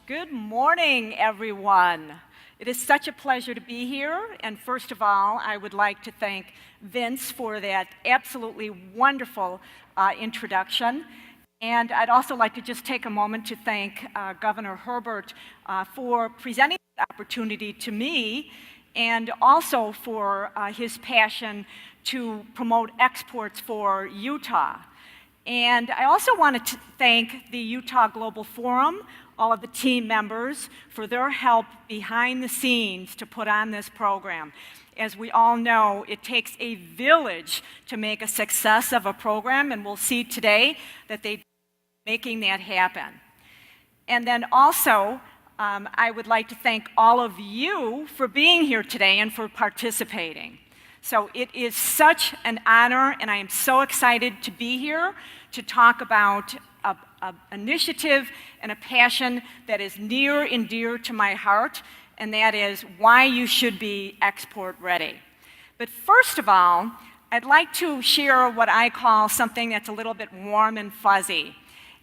Good morning, everyone. It is such a pleasure to be here, and first of all, I would like to thank Vince for that absolutely wonderful introduction. And I'd also like to just take a moment to thank Governor Herbert for presenting the opportunity to me and also for his passion to promote exports for Utah. And I also wanted to thank the Utah Global Forum, all of the team members, for their help behind the scenes to put on this program. As we all know, it takes a village to make a success of a program, and we'll see today that they're making that happen. And then also, I would like to thank all of you for being here today and for participating. So it is such an honor, and I am so excited to be here to talk about an initiative and a passion that is near and dear to my heart, and that is why you should be export ready. But first of all, I'd like to share what I call something that's a little bit warm and fuzzy,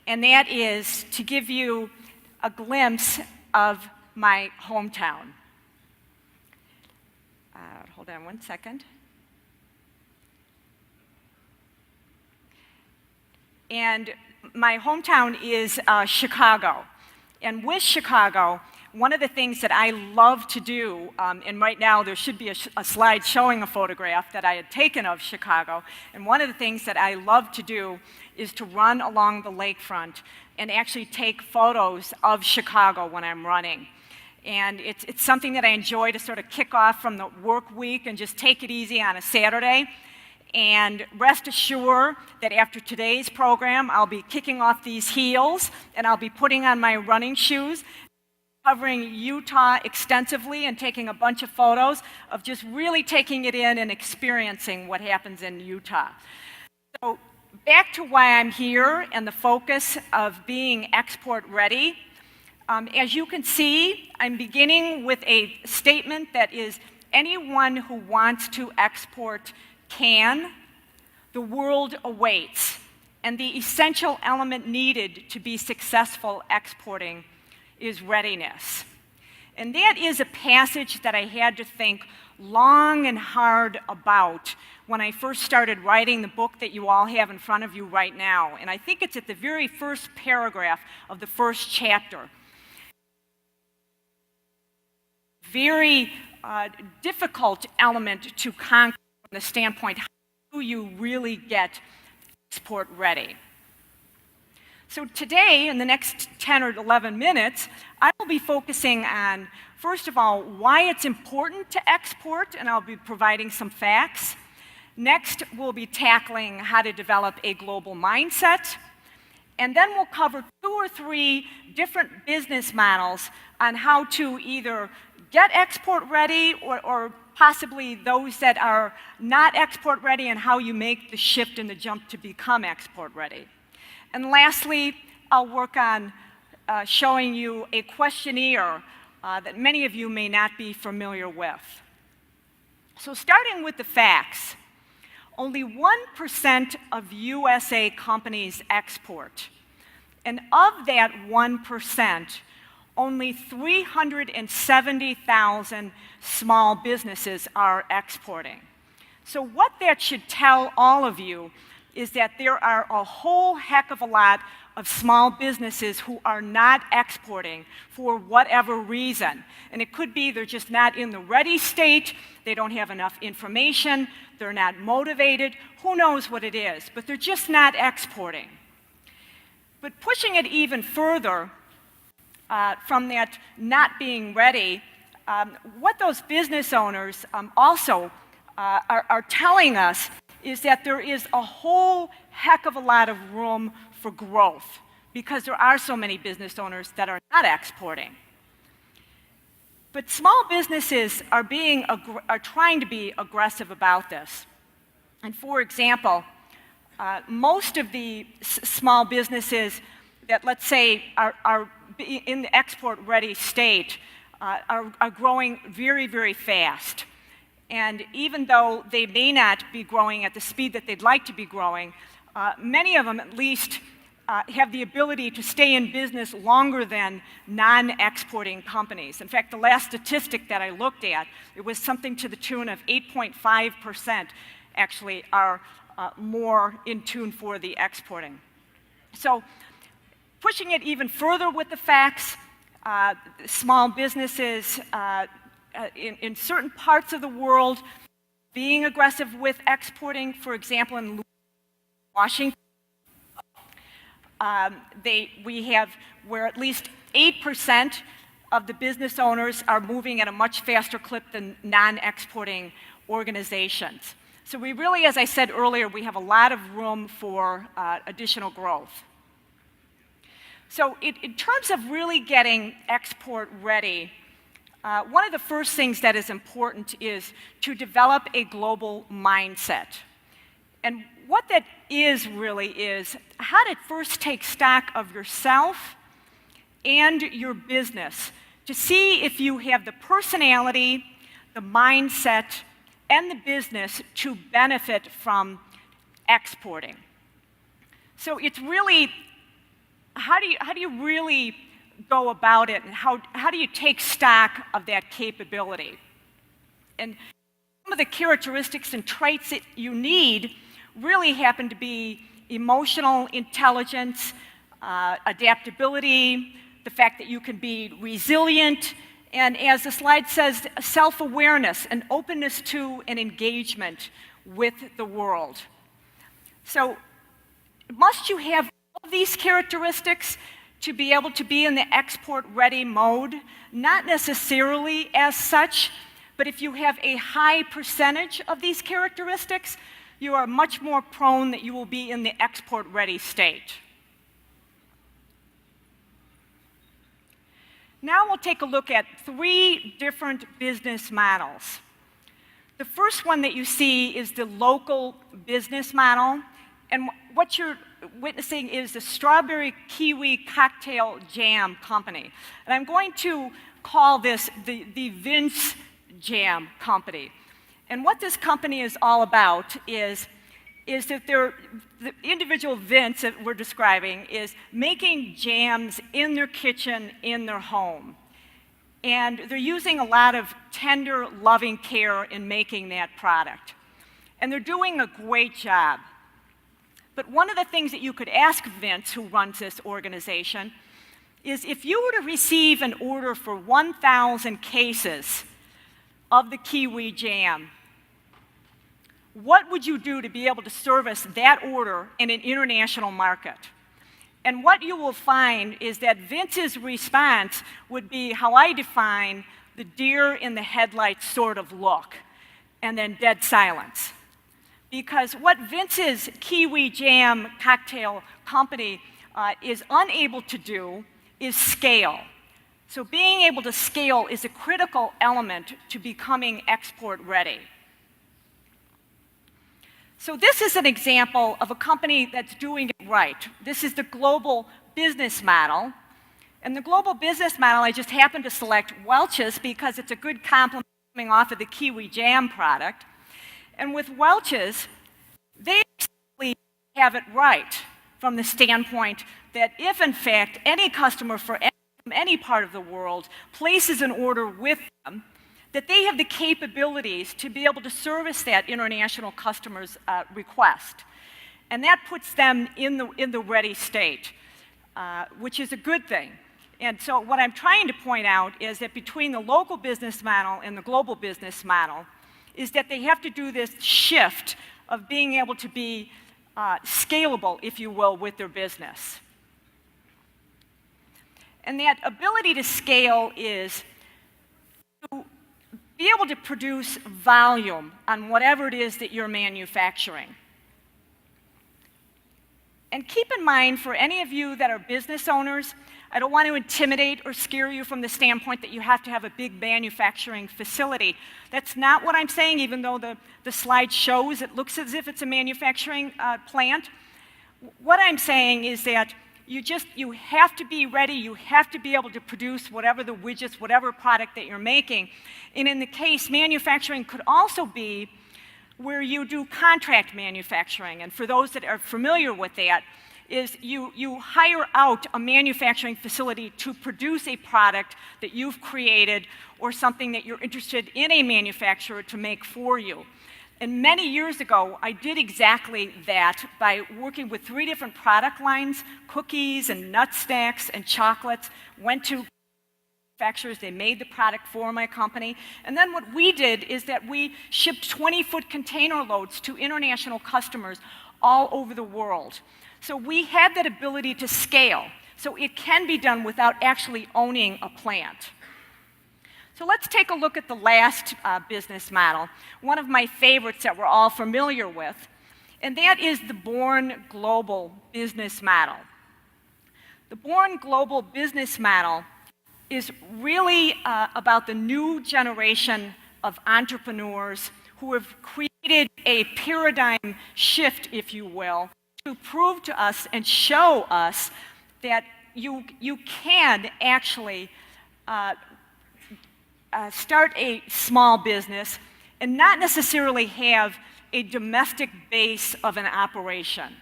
and that is to give you a glimpse of my hometown. Hold on one second. And my hometown is Chicago. And with Chicago, one of the things that I love to do, and right now there should be a slide showing a photograph that I had taken of Chicago, and one of the things that I love to do is to run along the lakefront and actually take photos of Chicago when I'm running. And it's something that I enjoy to sort of kick off from the work week and just take it easy on a Saturday. And rest assured that after today's program, I'll be kicking off these heels and I'll be putting on my running shoes, covering Utah extensively and taking a bunch of photos of just really taking it in and experiencing what happens in Utah. So back to why I'm here and the focus of being export ready. As you can see, I'm beginning with a statement that is anyone who wants to export can. The world awaits, and the essential element needed to be successful exporting is readiness. And that is a passage that I had to think long and hard about when I first started writing the book that you all have in front of you right now. And I think it's at the very first paragraph of the first chapter. Very difficult element to conquer from the standpoint, how do you really get export ready? So today, in the next 10 or 11 minutes, I will be focusing on, first of all, why it's important to export, and I'll be providing some facts. Next, we'll be tackling how to develop a global mindset. And then we'll cover 2 or 3 different business models on how to either get export ready or possibly those that are not export ready and how you make the shift and the jump to become export ready. And lastly, I'll work on showing you a questionnaire that many of you may not be familiar with. So starting with the facts, only 1% of USA companies export. And of that 1%, only 370,000 small businesses are exporting. So what that should tell all of you is that there are a whole heck of a lot of small businesses who are not exporting for whatever reason. And it could be they're just not in the ready state, they don't have enough information, they're not motivated, who knows what it is, but they're just not exporting. But pushing it even further, from that not being ready, what those business owners also are telling us is that there is a whole heck of a lot of room for growth because there are so many business owners that are not exporting. But small businesses are trying to be aggressive about this. And for example, most of the small businesses that, let's say, are in the export-ready state are growing very, very fast. And even though they may not be growing at the speed that they'd like to be growing, many of them at least have the ability to stay in business longer than non-exporting companies. In fact, the last statistic that I looked at, it was something to the tune of 8.5% actually are more in tune for the exporting. So pushing it even further with the facts, small businesses in certain parts of the world being aggressive with exporting, for example, in Washington, we have where at least 8% of the business owners are moving at a much faster clip than non-exporting organizations. So we really, as I said earlier, we have a lot of room for additional growth. So in terms of really getting export ready, one of the first things that is important is to develop a global mindset. And what that really is how to first take stock of yourself and your business to see if you have the personality, the mindset, and the business to benefit from exporting. So it's really, how do you really go about it, and how do you take stock of that capability? And some of the characteristics and traits that you need really happen to be emotional intelligence, adaptability, the fact that you can be resilient, and as the slide says, self-awareness, an openness to and engagement with the world. So must you have all of these characteristics to be able to be in the export-ready mode? Not necessarily as such, but if you have a high percentage of these characteristics, you are much more prone that you will be in the export-ready state. Now we'll take a look at 3 different business models. The first one that you see is the local business model, and what you're witnessing is the Strawberry Kiwi Cocktail Jam Company. And I'm going to call this the Vince Jam Company. And what this company is all about is that the individual Vince that we're describing is making jams in their kitchen, in their home. And they're using a lot of tender, loving care in making that product. And they're doing a great job. But one of the things that you could ask Vince, who runs this organization, is if you were to receive an order for 1,000 cases of the kiwi jam, what would you do to be able to service that order in an international market? And what you will find is that Vince's response would be how I define the deer in the headlights sort of look, and then dead silence. Because what Vince's Kiwi Jam Cocktail Company is unable to do is scale. So being able to scale is a critical element to becoming export ready. So this is an example of a company that's doing it right. This is the global business model. And the global business model, I just happened to select Welch's because it's a good complement coming off of the Kiwi Jam product. And with Welch's, they actually have it right from the standpoint that if, in fact, any customer from any part of the world places an order with them, that they have the capabilities to be able to service that international customer's request. And that puts them in the ready state, which is a good thing. And so what I'm trying to point out is that between the local business model and the global business model is that they have to do this shift of being able to be scalable, if you will, with their business. And that ability to scale is to be able to produce volume on whatever it is that you're manufacturing. And keep in mind, for any of you that are business owners, I don't want to intimidate or scare you from the standpoint that you have to have a big manufacturing facility. That's not what I'm saying, even though the slide shows it looks as if it's a manufacturing plant. What I'm saying is that you have to be ready, you have to be able to produce whatever the widgets, whatever product that you're making. And in the case, manufacturing could also be where you do contract manufacturing. And for those that are familiar with that, is you hire out a manufacturing facility to produce a product that you've created or something that you're interested in a manufacturer to make for you. And many years ago, I did exactly that by working with 3 different product lines, cookies and nut snacks and chocolates, went to manufacturers, they made the product for my company. And then what we did is that we shipped 20-foot container loads to international customers all over the world. So we had that ability to scale. So it can be done without actually owning a plant. So let's take a look at the last business model, one of my favorites that we're all familiar with, and that is the Born Global business model. The Born Global business model is really about the new generation of entrepreneurs who have created a paradigm shift, if you will, to prove to us and show us that you can actually start a small business and not necessarily have a domestic base of an operation.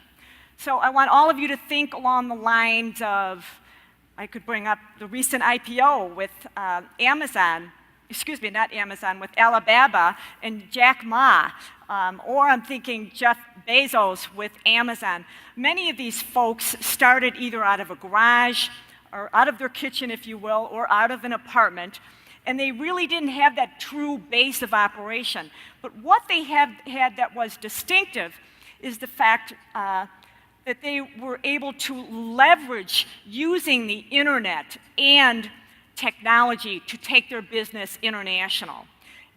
So I want all of you to think along the lines of, I could bring up the recent IPO with Amazon, excuse me, not Amazon, with Alibaba and Jack Ma, or I'm thinking Jeff Bezos with Amazon. Many of these folks started either out of a garage or out of their kitchen, if you will, or out of an apartment, and they really didn't have that true base of operation. But what they had that was distinctive is the fact that they were able to leverage using the internet and technology to take their business international.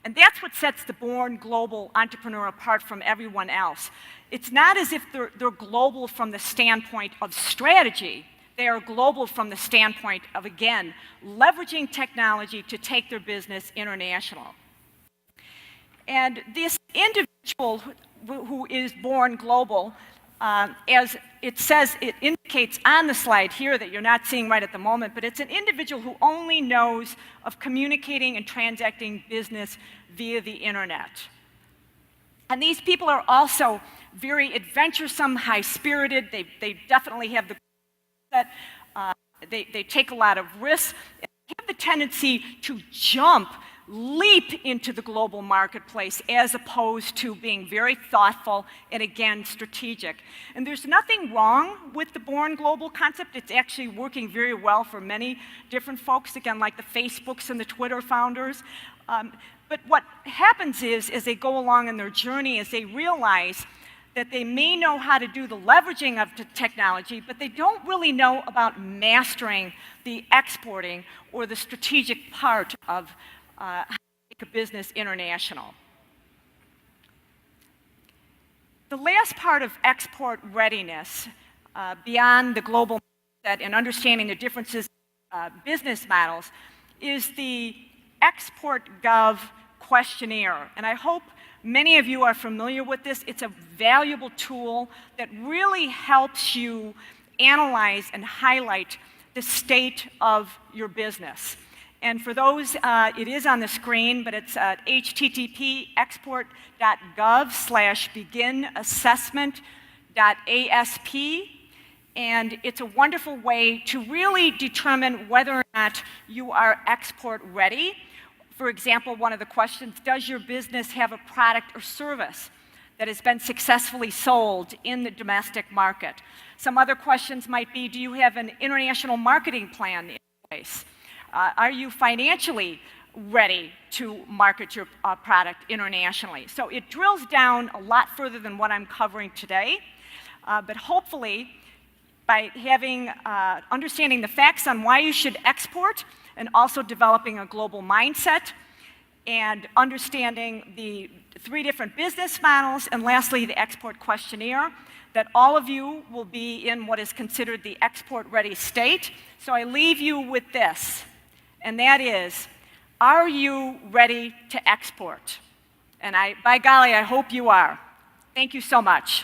And that's what sets the Born Global entrepreneur apart from everyone else. It's not as if they're global from the standpoint of strategy. They are global from the standpoint of, again, leveraging technology to take their business international. And this individual who is born global, as it says, it indicates on the slide here that you're not seeing right at the moment, but it's an individual who only knows of communicating and transacting business via the internet. And these people are also very adventuresome, high-spirited. They definitely have the they take a lot of risks, and have the tendency to leap into the global marketplace as opposed to being very thoughtful and, again, strategic. And there's nothing wrong with the Born Global concept. It's actually working very well for many different folks, again, like the Facebooks and the Twitter founders. But what happens is, as they go along in their journey, is they realize that they may know how to do the leveraging of the technology, but they don't really know about mastering the exporting or the strategic part of how to make a business international. The last part of export readiness, beyond the global mindset and understanding the differences in business models, is the Export Gov questionnaire. And I hope many of you are familiar with this. It's a valuable tool that really helps you analyze and highlight the state of your business. And for those, it is on the screen, but it's at http://export.gov/beginassessment.asp. And it's a wonderful way to really determine whether or not you are export ready. For example, one of the questions, does your business have a product or service that has been successfully sold in the domestic market? Some other questions might be, do you have an international marketing plan in place? Are you financially ready to market your product internationally? So it drills down a lot further than what I'm covering today, but hopefully by understanding the facts on why you should export, and also developing a global mindset, and understanding the 3 different business models, and lastly, the export questionnaire, that all of you will be in what is considered the export-ready state. So I leave you with this, and that is, are you ready to export? And by golly, I hope you are. Thank you so much.